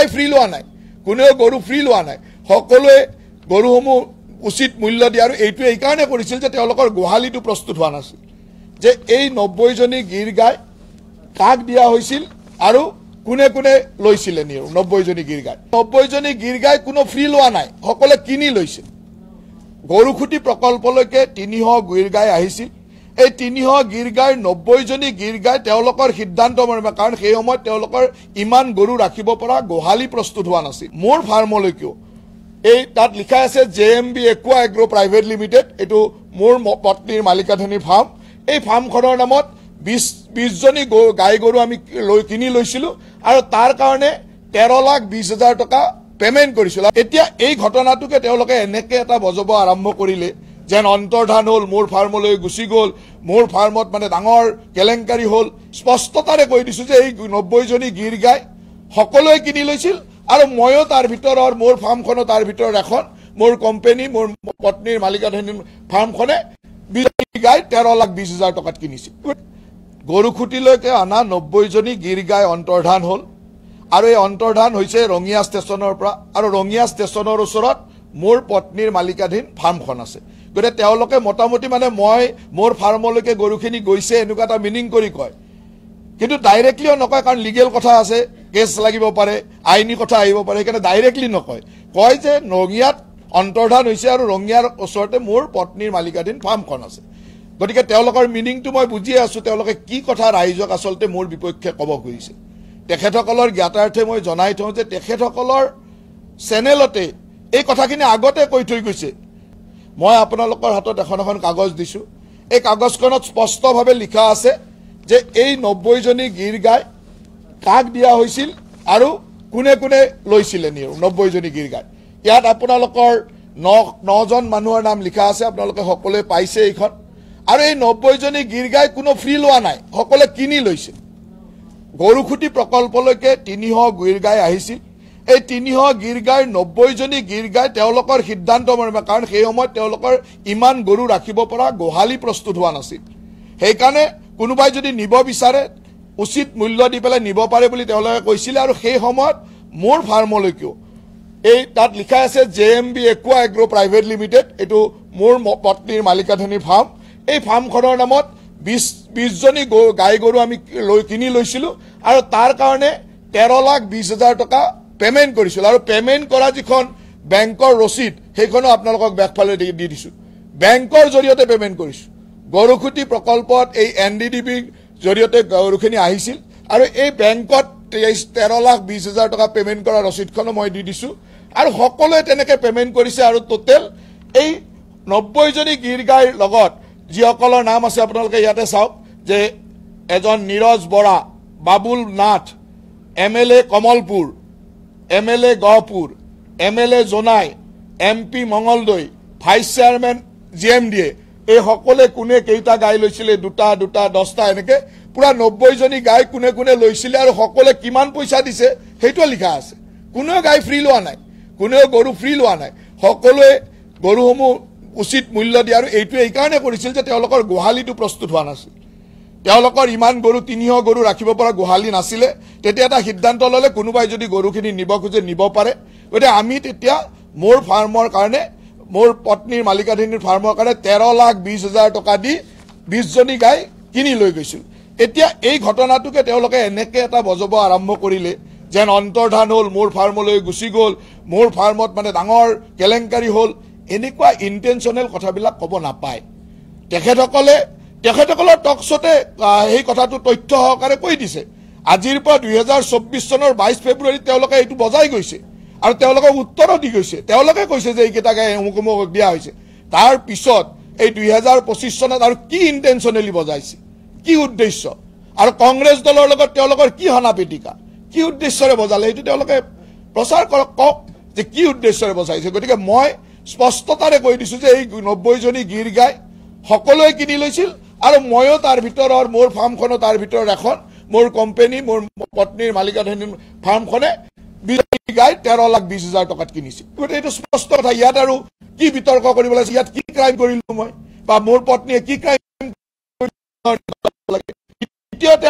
গাই ফ্ৰী লোৱা নাই, কোনেও গৰু ফ্ৰী লোৱা নাই। সকলোৱে গৰুসমূহ উচিত মূল্য দিয়ে। আৰু এইটো এইকাৰণে কৰিছিল যে তেওঁলোকৰ গোহালিটো প্ৰস্তুত হোৱা নাছিল, যে এই 90জনী গীৰ গাই কাক দিয়া হৈছিল আৰু কোনে কোনে লৈছিলে নিয়ে 90জনী গীৰ গাই। 90জনী গীৰ গাই কোনো ফ্ৰী লোৱা নাই, সকলোৱে কিনি লৈছে। গৰুখুটি প্ৰকল্পলৈকে 300 গীৰ গাই আহিছিল। এই 300 গীৰ গাইৰ 90জনী গীৰ গাই তেওঁলোকৰ সিদ্ধান্ত মৰ্মে, কাৰণ সেই সময়ত তেওঁলোকৰ ইমান গৰু ৰাখিব পৰা গোহালি প্ৰস্তুত হোৱা নাছিল। মোৰ ফাৰ্মলৈকেও এই তাত লিখা আছে JMB একুৱা এগ্ৰো প্ৰাইভেট লিমিটেড, এইটো মোৰ পত্নীৰ মালিকাধীন ফাৰ্ম। এই ফাৰ্মখনৰ নামত 20জনী গাই গৰু আমি কিনি লৈছিলোঁ আৰু তাৰ কাৰণে 13,20,000 টকা পেমেণ্ট কৰিছিলোঁ। এতিয়া এই ঘটনাটোকে তেওঁলোকে এনেকৈ এটা বজাব আৰম্ভ কৰিলে যেন অন্তৰ্ধান হ'ল, মোৰ ফাৰ্মলৈ গুচি গ'ল, মোৰ ফাৰ্মত মানে ডাঙৰ কেলেংকাৰী হ'ল। স্পষ্টতাৰে কৈ দিছোঁ যে এই 90জনী গীৰ গাই সকলোৱে কিনি লৈছিল আৰু ময়ো তাৰ ভিতৰৰ, মোৰ ফাৰ্মখনো তাৰ ভিতৰত এখন, মোৰ কোম্পানী, মোৰ পত্নীৰ মালিকাধীন ফাৰ্মখনে 20জনী গাই 13,20,000 টকাত কিনিছিল। গৰুখুটিলৈকে অনা 90জনী গীৰ গাই অন্তৰ্ধান হ'ল আৰু এই অন্তৰ্ধান হৈছে ৰঙিয়া ষ্টেচনৰ পৰা। আৰু ৰঙিয়া ষ্টেচনৰ ওচৰত মোৰ পত্নীৰ মালিকাধীন ফাৰ্মখন আছে। গতিকে তেওঁলোকে মোটামুটি মানে মই মোৰ ফাৰ্মলৈকে গৰুখিনি গৈছে এনেকুৱা এটা মিনিং কৰি কয়, কিন্তু ডাইৰেক্টলিও নকয়, কাৰণ লিগেল কথা আছে, কেছ লাগিব পাৰে, আইনী কথা আহিব পাৰে, সেইকাৰণে ডাইৰেক্টলি নকয়। কয় যে ৰঙিয়াত অন্তৰ্ধান হৈছে আৰু ৰঙিয়াৰ ওচৰতে মোৰ পত্নীৰ মালিকাধীন ফাৰ্মখন আছে। গতিকে তেওঁলোকৰ মিনিংটো মই বুজিয়ে আছোঁ, তেওঁলোকে কি কথা ৰাইজক আচলতে মোৰ বিপক্ষে ক'ব খুজিছে। তেখেতসকলৰ জ্ঞাতাৰ্থে মই জনাই থওঁ যে তেখেতসকলৰ চেনেলতে এই কথাখিনি আগতে কৈ থৈ গৈছে। মই আপোনালোকৰ হাতত এখন এখন কাগজ দিছোঁ। এই কাগজখনত স্পষ্টভাৱে লিখা আছে যে এই 90জনী গীৰ গাই কাক দিয়া হৈছিল আৰু কোনে কোনে লৈছিলে নিয়ে 90জনী গীৰ গাই। ইয়াত আপোনালোকৰ 9জন মানুহৰ নাম লিখা আছে, আপোনালোকে সকলোৱে পাইছে এইখন। আৰু এই 90জনী গীৰ গাই কোনো ফ্ৰী লোৱা নাই, সকলোৱে কিনি লৈছে। গৰুখুটি প্ৰকল্পলৈকে 300 গীৰ গাই আহিছিল। এই 300 গীৰ গাইৰ 90জনী গীৰ গাই তেওঁলোকৰ সিদ্ধান্ত মৰ্মে, কাৰণ সেই সময়ত তেওঁলোকৰ ইমান গৰু ৰাখিব পৰা গোহালি প্ৰস্তুত হোৱা নাছিল। সেইকাৰণে কোনোবাই যদি নিব বিচাৰে উচিত মূল্য দি পেলাই নিব পাৰে বুলি তেওঁলোকে কৈছিলে। আৰু সেই সময়ত মোৰ ফাৰ্মলৈকেও এই তাত লিখা আছে JMB একুৱা এগ্ৰো প্ৰাইভেট লিমিটেড, এইটো মোৰ পত্নীৰ মালিকাধীন ফাৰ্ম। এই ফাৰ্মখনৰ নামত 20জনী গাই গৰু আমি কিনি লৈছিলোঁ আৰু তাৰ কাৰণে 13,20,000 টকা পেমেণ্ট কৰিছিলোঁ। আৰু পেমেণ্ট কৰা যিখন বেংকৰ ৰচিদ সেইখনো আপোনালোকক বেকফালে দি দিছোঁ। বেংকৰ জৰিয়তে পেমেণ্ট কৰিছোঁ। গৰুখুটি প্ৰকল্পত এই NDDBৰ জৰিয়তে গৰুখিনি আহিছিল আৰু এই বেংকত 13,20,000 টকা পেমেণ্ট কৰা ৰচিদখনো মই দি দিছোঁ। আৰু সকলোৱে তেনেকৈ পেমেণ্ট কৰিছে। আৰু টোটেল এই 90জনী গীৰ গাইৰ লগত যিসকলৰ নাম আছে আপোনালোকে ইয়াতে চাওক, যে এজন Neeraj Bora, Babul Nath, MLA Kamalpur, MLA Gohpur, MLA Jonai, MP Mangaldai, vice chairman GMDA, এই সকলোৱে কোনে কেইটা গাই লৈছিলে, 2টা 10টা এনেকৈ পুৰা 90জনী গাই কোনে কোনে লৈছিলে আৰু সকলোৱে কিমান পইচা দিছে সেইটোও লিখা আছে। কোনেও গাই ফ্ৰী লোৱা নাই, কোনেও গৰু ফ্ৰী লোৱা নাই, সকলোৱে গৰুসমূহ উচিত মূল্য দিয়ে। আৰু এইটো এইকাৰণে কৰিছিল যে তেওঁলোকৰ গোহালিটো প্ৰস্তুত হোৱা নাছিল। তেওঁলোকৰ ইমান গৰু 300 গৰু ৰাখিব পৰা গোহালি নাছিলে। তেতিয়া এটা সিদ্ধান্ত ল'লে কোনোবাই যদি গৰুখিনি নিব খোজে নিব পাৰে। গতিকে আমি তেতিয়া মোৰ ফাৰ্মৰ কাৰণে, মোৰ পত্নীৰ মালিকাধীন ফাৰ্মৰ কাৰণে 13,20,000 টকা দি 20জনী গাই কিনি লৈ গৈছিলোঁ। এতিয়া এই ঘটনাটোকে তেওঁলোকে এনেকৈ এটা বজাব আৰম্ভ কৰিলে যেন অন্তৰ্ধান হ'ল, মোৰ ফাৰ্মলৈ গুচি গ'ল, মোৰ ফাৰ্মত মানে ডাঙৰ কেলেংকাৰী হ'ল। এনেকুৱা ইণ্টেনশ্যনেল কথাবিলাক ক'ব নাপায়। তেখেতসকলৰ টকশ্বতে সেই কথাটো তথ্য সহকাৰে কৈ দিছে। আজিৰ পৰা 2024 চনৰ 22 ফেব্ৰুৱাৰীত তেওঁলোকে এইটো বজাই গৈছে আৰু তেওঁলোকক উত্তৰো দি গৈছে। তেওঁলোকে কৈছে যে এইকেইটা গাই অমুক অমুক দিয়া হৈছে। তাৰ পিছত এই 2025 চনত আৰু কি ইণ্টেনশ্যনেলি বজাইছে, কি উদ্দেশ্য, আৰু কংগ্ৰেছ দলৰ লগত তেওঁলোকৰ কি হনা পিটিকা, কি উদ্দেশ্যৰে বজালে সেইটো তেওঁলোকে প্ৰচাৰ কৰক, কওক যে কি উদ্দেশ্যৰে বজাইছে। গতিকে মই স্পষ্টতাৰে কৈ দিছোঁ যে এই 90জনী গীৰ গাই সকলোৱে কিনি লৈছিল আৰু ময়ো তাৰ ভিতৰৰ, মোৰ ফাৰ্মখনো তাৰ ভিতৰত এখন, মোৰ কোম্পানী, মোৰ পত্নীৰ মালিকাধীন ফাৰ্মখনে 20জনী গাই 13,20,000 টকাত কিনিছিল। গতিকে এইটো স্পষ্ট কথা। ইয়াত আৰু কি বিতৰ্ক কৰিব লাগে, ইয়াত কি ক্ৰাইম কৰিলোঁ মই বা মোৰ পত্নীয়ে কি ক্ৰাইম। দ্বিতীয়তে